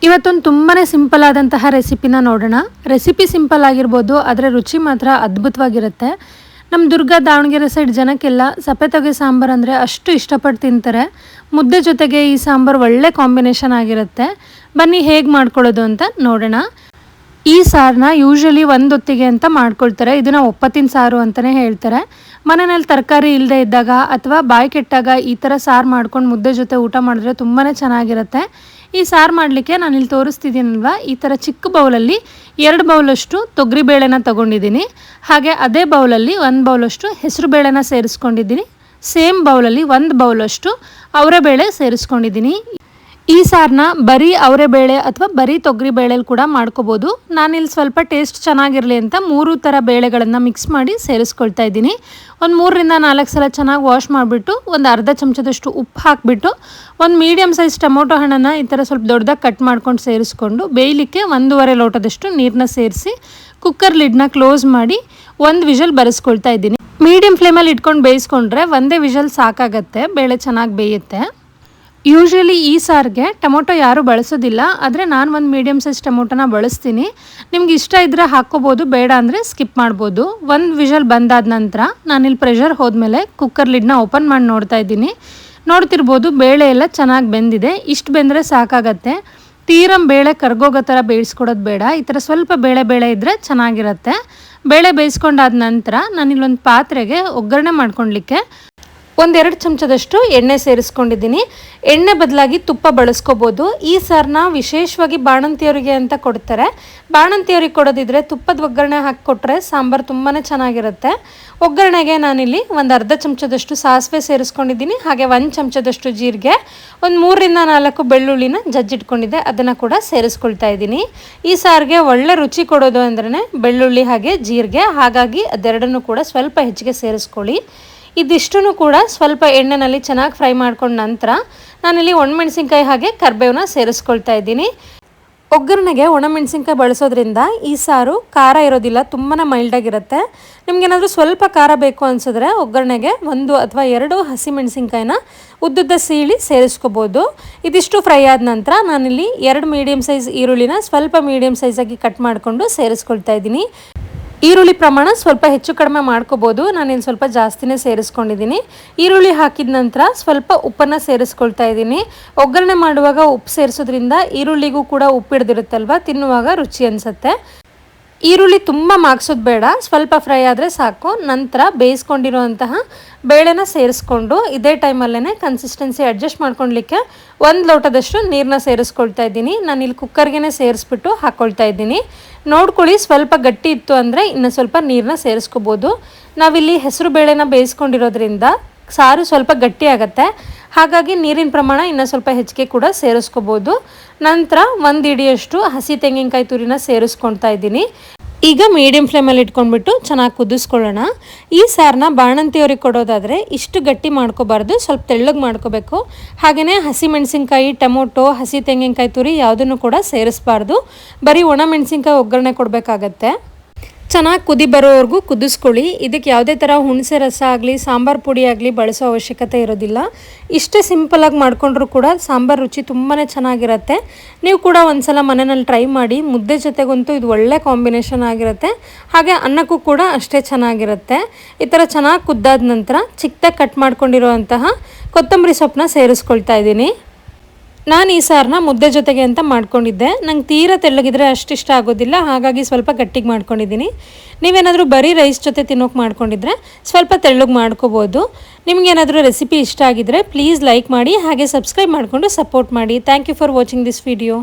ಇವತ್ತೊಂದು ತುಂಬಾ ಸಿಂಪಲ್ ಆದಂತಹ ರೆಸಿಪಿನ ನೋಡೋಣ. ರೆಸಿಪಿ ಸಿಂಪಲ್ ಆಗಿರ್ಬೋದು, ಆದರೆ ರುಚಿ ಮಾತ್ರ ಅದ್ಭುತವಾಗಿರುತ್ತೆ. ನಮ್ಮ ದುರ್ಗ ದಾವಣಗೆರೆ ಸೈಡ್ ಜನಕ್ಕೆಲ್ಲ ಸಪ್ಪೆ ಸಾಂಬಾರು ಅಂದರೆ ಅಷ್ಟು ಇಷ್ಟಪಟ್ಟು ತಿಂತಾರೆ. ಮುದ್ದೆ ಜೊತೆಗೆ ಈ ಸಾಂಬಾರು ಒಳ್ಳೆ ಕಾಂಬಿನೇಷನ್ ಆಗಿರುತ್ತೆ. ಬನ್ನಿ ಹೇಗೆ ಮಾಡ್ಕೊಳ್ಳೋದು ಅಂತ ನೋಡೋಣ. ಈ ಸಾರನ್ನ ಯೂಶ್ವಲಿ ಒಂದು ಹೊತ್ತಿಗೆ ಅಂತ ಮಾಡ್ಕೊಳ್ತಾರೆ. ಇದನ್ನು ಒಪ್ಪತ್ತಿನ ಸಾರು ಅಂತಲೇ ಹೇಳ್ತಾರೆ. ಮನೆಯಲ್ಲಿ ತರಕಾರಿ ಇಲ್ಲದೆ ಇದ್ದಾಗ ಅಥವಾ ಬಾಯಿ ಕೆಟ್ಟಾಗ ಈ ಥರ ಸಾರು ಮಾಡ್ಕೊಂಡು ಮುದ್ದೆ ಜೊತೆ ಊಟ ಮಾಡಿದ್ರೆ ತುಂಬಾ ಚೆನ್ನಾಗಿರುತ್ತೆ. ಈ ಸಾರು ಮಾಡಲಿಕ್ಕೆ ನಾನಿಲ್ಲಿ ತೋರಿಸ್ತಿದ್ದೀನಲ್ವ, ಈ ಥರ ಚಿಕ್ಕ ಬೌಲಲ್ಲಿ 2 ಬೌಲಷ್ಟು ತೊಗರಿಬೇಳೆನ ತೊಗೊಂಡಿದ್ದೀನಿ. ಹಾಗೆ ಅದೇ ಬೌಲಲ್ಲಿ 1 ಬೌಲಷ್ಟು ಹೆಸರು ಬೇಳೆನ ಸೇರಿಸ್ಕೊಂಡಿದ್ದೀನಿ. ಸೇಮ್ ಬೌಲಲ್ಲಿ 1 ಬೌಲಷ್ಟು ಅವರೆಬೇಳೆ ಸೇರಿಸ್ಕೊಂಡಿದ್ದೀನಿ. ಈ ಸಾರನ್ನ ಬರೀ ಅವರೆಬೇಳೆ ಅಥವಾ ಬರೀ ತೊಗರಿ ಬೇಳೆಲಿ ಕೂಡ ಮಾಡ್ಕೋಬೋದು. ನಾನಿಲ್ಲಿ ಸ್ವಲ್ಪ ಟೇಸ್ಟ್ ಚೆನ್ನಾಗಿರಲಿ ಅಂತ 3 ಥರ ಬೇಳೆಗಳನ್ನು ಮಿಕ್ಸ್ ಮಾಡಿ ಸೇರಿಸ್ಕೊಳ್ತಾ ಇದ್ದೀನಿ. ಒಂದು 3 ರಿಂದ 4 ಸಲ ಚೆನ್ನಾಗಿ ವಾಶ್ ಮಾಡಿಬಿಟ್ಟು ಒಂದು ಅರ್ಧ ಚಮಚದಷ್ಟು ಉಪ್ಪು ಹಾಕಿಬಿಟ್ಟು ಒಂದು ಮೀಡಿಯಮ್ ಸೈಜ್ ಟೊಮೊಟೊ ಹಣ್ಣನ್ನು ಈ ಥರ ಸ್ವಲ್ಪ ದೊಡ್ಡದಾಗಿ ಕಟ್ ಮಾಡ್ಕೊಂಡು ಸೇರಿಸ್ಕೊಂಡು ಬೇಯಲಿಕ್ಕೆ 1.5 ಲೋಟದಷ್ಟು ನೀರನ್ನ ಸೇರಿಸಿ ಕುಕ್ಕರ್ ಲಿಡ್ನ ಕ್ಲೋಸ್ ಮಾಡಿ 1 ವಿಷಲ್ ಬರೆಸ್ಕೊಳ್ತಾ ಇದ್ದೀನಿ. ಮೀಡಿಯಮ್ ಫ್ಲೇಮಲ್ಲಿ ಇಟ್ಕೊಂಡು ಬೇಯಿಸ್ಕೊಂಡ್ರೆ ಒಂದೇ ವಿಷಲ್ ಸಾಕಾಗತ್ತೆ, ಬೇಳೆ ಚೆನ್ನಾಗಿ ಬೇಯುತ್ತೆ. ಯೂಶ್ವಲಿ ಈ ಸಾರಿಗೆ ಟೊಮೊಟೊ ಯಾರೂ ಬಳಸೋದಿಲ್ಲ, ಆದರೆ ನಾನು ಒಂದು ಮೀಡಿಯಮ್ ಸೈಜ್ ಟೊಮೊಟೊನ ಬಳಸ್ತೀನಿ. ನಿಮ್ಗೆ ಇಷ್ಟ ಇದ್ದರೆ ಹಾಕ್ಕೋಬೋದು, ಬೇಡ ಅಂದರೆ ಸ್ಕಿಪ್ ಮಾಡ್ಬೋದು. 1 ವಿಷಲ್ ಬಂದಾದ ನಂತರ ನಾನಿಲ್ಲಿ ಪ್ರೆಷರ್ ಹೋದ್ಮೇಲೆ ಕುಕ್ಕರ್ ಲಿಡ್ನ ಓಪನ್ ಮಾಡಿ ನೋಡ್ತಾ ಇದ್ದೀನಿ. ನೋಡ್ತಿರ್ಬೋದು ಬೇಳೆ ಎಲ್ಲ ಚೆನ್ನಾಗಿ ಬೆಂದಿದೆ. ಇಷ್ಟು ಬೆಂದರೆ ಸಾಕಾಗತ್ತೆ. ತೀರಂ ಬೇಳೆ ಕರ್ಗೋಗೋ ಥರ ಬೇಯಿಸ್ಕೊಡೋದು ಬೇಡ. ಈ ಥರ ಸ್ವಲ್ಪ ಬೇಳೆ ಇದ್ದರೆ ಚೆನ್ನಾಗಿರುತ್ತೆ. ಬೇಳೆ ಬೇಯಿಸ್ಕೊಂಡಾದ ನಂತರ ನಾನಿಲ್ಲೊಂದು ಪಾತ್ರೆಗೆ ಒಗ್ಗರಣೆ ಮಾಡ್ಕೊಳ್ಲಿಕ್ಕೆ 1-2 ಚಮಚದಷ್ಟು ಎಣ್ಣೆ ಸೇರಿಸ್ಕೊಂಡಿದ್ದೀನಿ. ಎಣ್ಣೆ ಬದಲಾಗಿ ತುಪ್ಪ ಬಳಸ್ಕೋಬೋದು. ಈ ಸಾರನ್ನ ವಿಶೇಷವಾಗಿ ಬಾಣಂತಿಯವರಿಗೆ ಅಂತ ಕೊಡ್ತಾರೆ. ಬಾಣಂತಿಯವ್ರಿಗೆ ಕೊಡೋದಿದ್ರೆ ತುಪ್ಪದ ಒಗ್ಗರಣೆ ಹಾಕಿಕೊಟ್ರೆ ಸಾಂಬಾರು ತುಂಬಾ ಚೆನ್ನಾಗಿರುತ್ತೆ. ಒಗ್ಗರಣೆಗೆ ನಾನಿಲ್ಲಿ ಒಂದು ಅರ್ಧ ಚಮಚದಷ್ಟು ಸಾಸಿವೆ ಸೇರಿಸ್ಕೊಂಡಿದ್ದೀನಿ. ಹಾಗೆ 1 ಚಮಚದಷ್ಟು ಜೀರಿಗೆ, ಒಂದು 3 ರಿಂದ 4 ಬೆಳ್ಳುಳ್ಳಿನ ಜಜ್ಜಿಟ್ಕೊಂಡಿದ್ದೆ, ಅದನ್ನು ಕೂಡ ಸೇರಿಸ್ಕೊಳ್ತಾ ಇದ್ದೀನಿ. ಈ ಸಾರಿಗೆ ಒಳ್ಳೆ ರುಚಿ ಕೊಡೋದು ಅಂದ್ರೆ ಬೆಳ್ಳುಳ್ಳಿ ಹಾಗೆ ಜೀರಿಗೆ. ಹಾಗಾಗಿ ಅದೆರಡನ್ನೂ ಕೂಡ ಸ್ವಲ್ಪ ಹೆಚ್ಚಿಗೆ ಸೇರಿಸ್ಕೊಳ್ಳಿ. ಇದಿಷ್ಟನ್ನು ಕೂಡ ಸ್ವಲ್ಪ ಎಣ್ಣೆಯಲ್ಲಿ ಚೆನ್ನಾಗಿ ಫ್ರೈ ಮಾಡ್ಕೊಂಡ ನಂತರ ನಾನಿಲ್ಲಿ ಒಣಮೆಣಸಿನ್ಕಾಯಿ ಹಾಗೆ ಕರಿಬೇವನ್ನ ಸೇರಿಸ್ಕೊಳ್ತಾ ಇದ್ದೀನಿ. ಒಗ್ಗರಣೆಗೆ ಒಣಮೆಣಸಿನ್ಕಾಯಿ ಬಳಸೋದ್ರಿಂದ ಈ ಸಾರು ಖಾರ ಇರೋದಿಲ್ಲ, ತುಂಬಾ ಮೈಲ್ಡಾಗಿರುತ್ತೆ. ನಿಮ್ಗೇನಾದರೂ ಸ್ವಲ್ಪ ಖಾರ ಬೇಕು ಅನಿಸಿದ್ರೆ ಒಗ್ಗರಣೆಗೆ 1 ಅಥವಾ 2 ಹಸಿಮೆಣಸಿನ್ಕಾಯಿನ ಉದ್ದುದ್ದ ಸೀಳಿ ಸೇರಿಸ್ಕೋಬೋದು. ಇದಿಷ್ಟು ಫ್ರೈ ಆದ ನಂತರ ನಾನಿಲ್ಲಿ 2 ಮೀಡಿಯಮ್ ಸೈಜ್ ಈರುಳ್ಳಿನ ಸ್ವಲ್ಪ ಮೀಡಿಯಮ್ ಸೈಜಾಗಿ ಕಟ್ ಮಾಡಿಕೊಂಡು ಸೇರಿಸ್ಕೊಳ್ತಾ ಇದ್ದೀನಿ. ಈರುಳ್ಳಿ ಪ್ರಮಾಣ ಸ್ವಲ್ಪ ಹೆಚ್ಚು ಕಡಿಮೆ ಮಾಡ್ಕೋಬೋದು. ನಾನಿಲ್ಲಿ ಸ್ವಲ್ಪ ಜಾಸ್ತಿನೇ ಸೇರಿಸ್ಕೊಂಡಿದ್ದೀನಿ. ಈರುಳ್ಳಿ ಹಾಕಿದ ನಂತರ ಸ್ವಲ್ಪ ಉಪ್ಪನ್ನು ಸೇರಿಸ್ಕೊಳ್ತಾ ಇದ್ದೀನಿ. ಒಗ್ಗರಣೆ ಮಾಡುವಾಗ ಉಪ್ಪು ಸೇರಿಸೋದ್ರಿಂದ ಈರುಳ್ಳಿಗೂ ಕೂಡ ಉಪ್ಪು ಹಿಡಿದಿರುತ್ತಲ್ವ, ತಿನ್ನುವಾಗ ರುಚಿ ಅನಿಸುತ್ತೆ. ಈರುಳ್ಳಿ ತುಂಬ ಮಾಗ್ಸೋದು ಬೇಡ, ಸ್ವಲ್ಪ ಫ್ರೈ ಆದರೆ ಸಾಕು. ನಂತರ ಬೇಯಿಸ್ಕೊಂಡಿರುವಂತಹ ಬೇಳೆನ ಸೇರಿಸ್ಕೊಂಡು ಇದೇ ಟೈಮಲ್ಲೇ ಕನ್ಸಿಸ್ಟೆನ್ಸಿ ಅಡ್ಜಸ್ಟ್ ಮಾಡ್ಕೊಳ್ಲಿಕ್ಕೆ 1 ಲೋಟದಷ್ಟು ನೀರನ್ನ ಸೇರಿಸ್ಕೊಳ್ತಾ ಇದ್ದೀನಿ. ನಾನಿಲ್ಲಿ ಕುಕ್ಕರ್ಗೆ ಸೇರಿಸ್ಬಿಟ್ಟು ಹಾಕ್ಕೊಳ್ತಾ ಇದ್ದೀನಿ. ನೋಡ್ಕೊಳ್ಳಿ, ಸ್ವಲ್ಪ ಗಟ್ಟಿ ಇತ್ತು ಅಂದರೆ ಇನ್ನು ಸ್ವಲ್ಪ ನೀರನ್ನ ಸೇರಿಸ್ಕೋಬೋದು. ನಾವಿಲ್ಲಿ ಹೆಸರು ಬೇಳೆನ ಬೇಯಿಸ್ಕೊಂಡಿರೋದ್ರಿಂದ ಸಾರು ಸ್ವಲ್ಪ ಗಟ್ಟಿ ಆಗುತ್ತೆ. ಹಾಗಾಗಿ ನೀರಿನ ಪ್ರಮಾಣ ಇನ್ನೂ ಸ್ವಲ್ಪ ಹೆಚ್ಚಿಗೆ ಕೂಡ ಸೇರಿಸ್ಕೋಬೋದು. ನಂತರ 1 ಹಿಡಿಯಷ್ಟು ಹಸಿ ತೆಂಗಿನಕಾಯಿ ತುರಿನ ಸೇರಿಸ್ಕೊಳ್ತಾ ಇದ್ದೀನಿ. ಈಗ ಮೀಡಿಯಮ್ ಫ್ಲೇಮಲ್ಲಿ ಇಟ್ಕೊಂಡ್ಬಿಟ್ಟು ಚೆನ್ನಾಗಿ ಕುದಿಸ್ಕೊಳ್ಳೋಣ. ಈ ಸಾರನ್ನ ಬಾಣಂತಿಯವ್ರಿಗೆ ಕೊಡೋದಾದರೆ ಇಷ್ಟು ಗಟ್ಟಿ ಮಾಡ್ಕೋಬಾರ್ದು, ಸ್ವಲ್ಪ ತೆಳ್ಳಗೆ ಮಾಡ್ಕೋಬೇಕು. ಹಾಗೆಯೇ ಹಸಿಮೆಣಸಿನ್ಕಾಯಿ, ಟೊಮೊಟೊ, ಹಸಿ ತೆಂಗಿನಕಾಯಿ ತುರಿ ಯಾವುದನ್ನು ಕೂಡ ಸೇರಿಸಬಾರ್ದು. ಬರೀ ಒಣ ಮೆಣಸಿನ್ಕಾಯಿ ಒಗ್ಗರಣೆ ಕೊಡಬೇಕಾಗತ್ತೆ. ಚೆನ್ನಾಗಿ ಕುದಿ ಬರೋವರೆಗೂ ಕುದಿಸ್ಕೊಳ್ಳಿ. ಇದಕ್ಕೆ ಯಾವುದೇ ಥರ ಹುಣಸೆ ರಸ ಆಗಲಿ ಸಾಂಬಾರು ಪುಡಿ ಆಗಲಿ ಬಳಸೋ ಅವಶ್ಯಕತೆ ಇರೋದಿಲ್ಲ. ಇಷ್ಟೇ ಸಿಂಪಲಾಗಿ ಮಾಡಿಕೊಂಡ್ರೂ ಕೂಡ ಸಾಂಬಾರು ರುಚಿ ತುಂಬಾ ಚೆನ್ನಾಗಿರುತ್ತೆ. ನೀವು ಕೂಡ ಒಂದ್ಸಲ ಮನೆಯಲ್ಲಿ ಟ್ರೈ ಮಾಡಿ. ಮುದ್ದೆ ಜೊತೆಗಂತೂ ಇದು ಒಳ್ಳೆ ಕಾಂಬಿನೇಷನ್ ಆಗಿರುತ್ತೆ. ಹಾಗೆ ಅನ್ನಕ್ಕೂ ಕೂಡ ಅಷ್ಟೇ ಚೆನ್ನಾಗಿರುತ್ತೆ. ಈ ಥರ ಚೆನ್ನಾಗಿ ಕುದ್ದಾದ ನಂತರ ಚಿಕ್ಕದಾಗಿ ಕಟ್ ಮಾಡ್ಕೊಂಡಿರುವಂತಹ ಕೊತ್ತಂಬರಿ ಸೊಪ್ಪನ್ನ ಸೇರಿಸ್ಕೊಳ್ತಾ ಇದ್ದೀನಿ. ನಾನು ಈ ಸಾರನ್ನ ಮುದ್ದೆ ಜೊತೆಗೆ ಅಂತ ಮಾಡ್ಕೊಂಡಿದ್ದೆ. ನಂಗೆ ತೀರಾ ತೆಳ್ಳಗಿದ್ರೆ ಅಷ್ಟಿಷ್ಟ ಆಗೋದಿಲ್ಲ, ಹಾಗಾಗಿ ಸ್ವಲ್ಪ ಗಟ್ಟಿಗೆ ಮಾಡ್ಕೊಂಡಿದ್ದೀನಿ. ನೀವೇನಾದರೂ ಬರೀ ರೈಸ್ ಜೊತೆ ತಿನ್ನೋಕೆ ಮಾಡ್ಕೊಂಡಿದ್ರೆ ಸ್ವಲ್ಪ ತೆಳ್ಳಗೆ ಮಾಡ್ಕೋಬೋದು. ನಿಮಗೇನಾದರೂ ರೆಸಿಪಿ ಇಷ್ಟ ಆಗಿದ್ರೆ ಪ್ಲೀಸ್ ಲೈಕ್ ಮಾಡಿ, ಹಾಗೆ ಸಬ್ಸ್ಕ್ರೈಬ್ ಮಾಡಿಕೊಂಡು ಸಪೋರ್ಟ್ ಮಾಡಿ. Thank you for watching this video.